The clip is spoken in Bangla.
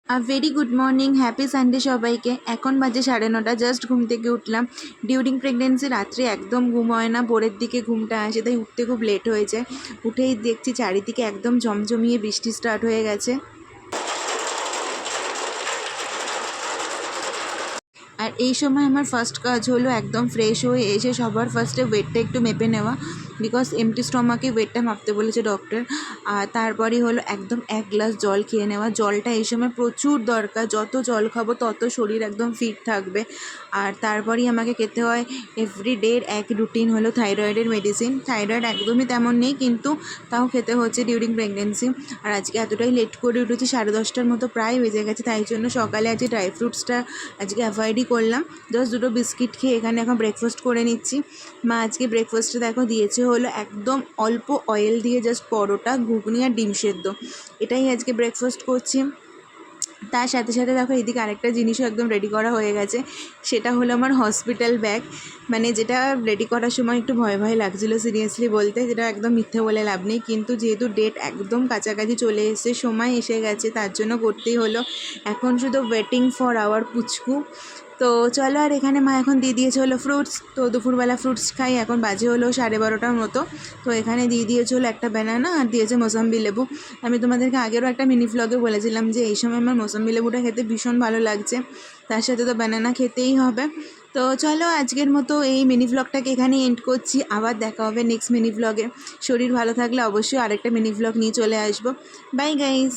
Very good morning, happy Sunday সবাইকে। এখন বাজে 9:30, জাস্ট ঘুম থেকে উঠলাম। ডিউরিং প্রেগনেন্সি রাত্রে একদম ঘুম হয় না, ভোরের দিকে ঘুমটা আসে, তাই উঠতে খুব লেট হয়ে যায়। উঠেই দেখছি চারিদিকে একদম ঝমঝমিয়ে বৃষ্টি স্টার্ট হয়ে গেছে। আর এই সময় আমার ফার্স্ট কাজ হলো একদম ফ্রেশ হয়ে এসে সবার ফার্স্টে ওয়েটটা একটু মেপে নেওয়া, বিকজ এমটি স্টমাকে ওয়েটটা মাপতে বলেছে ডক্টর। আর তারপরেই হলো একদম 1 গ্লাস জল খেয়ে নেওয়া। জলটা এই সময় প্রচুর দরকার, যত জল খাবো তত শরীর একদম ফিট থাকবে। আর তারপরেই আমাকে খেতে হয় এভরিডের এক রুটিন হলো থাইরয়েডের মেডিসিন। থাইরয়েড একদমই তেমন নেই, কিন্তু তাও খেতে হচ্ছে ডিউরিং প্রেগনেন্সি। আর আজকে এতটাই লেট করে উঠেছি, 10:30টার মতো প্রায় বেজে গেছে, তাই জন্য সকালে আজকে ড্রাই ফ্রুটসটা আজকে অ্যাভয়েডই করলাম। জাস্ট দুটো বিস্কিট খেয়ে এখানে এখন ব্রেকফাস্ট করে নিচ্ছি। মা আজকে ব্রেকফাস্টে দেখো দিয়েছে হলো একদম অল্প অয়েল দিয়ে জাস্ট পরোটা, ঘুগনি আর ডিম সেদ্ধ। এটাই আজকে ব্রেকফাস্ট করছি। তার সাথে সাথে দেখো এদিকে আরেকটা জিনিসও একদম রেডি করা হয়ে গেছে, সেটা হলো আমার হসপিটাল ব্যাগ। মানে যেটা রেডি করার সময় একটু ভয় ভয় লাগছিলো সিরিয়াসলি বলতে, যেটা একদম মিথ্যে বলে লাভ নেই, কিন্তু যেহেতু ডেট একদম কাছাকাছি চলে এসেছে, সময় এসে গেছে, তার জন্য করতেই হলো। এখন শুধু ওয়েটিং ফর আওয়ার পুচকু। তো চলো, আর এখানে মা এখন দিয়ে দিয়েছে হলো ফ্রুটস। তো দুপুরবেলা ফ্রুটস খাই, এখন বাজে হলো 12:30টার মতো। তো এখানে দিয়ে দিয়েছে হলো একটা ব্যানানা আর দিয়েছে মোসাম্বি লেবু। আমি তোমাদেরকে আগেরও একটা মিনি ভ্লগে বলেছিলাম যে এই সময় আমার মোসাম্বি লেবুটা খেতে ভীষণ ভালো লাগছে, তার সাথে তো ব্যানানা খেতেই হবে। তো চলো, আজকের মতো এই মিনি ভ্লগটাকে এখানেই এন্ড করছি। আবার দেখা হবে নেক্সট মিনি ভ্লগে। শরীর ভালো থাকলে অবশ্যই আরেকটা মিনি ভ্লগ নিয়ে চলে আসবো। By guys.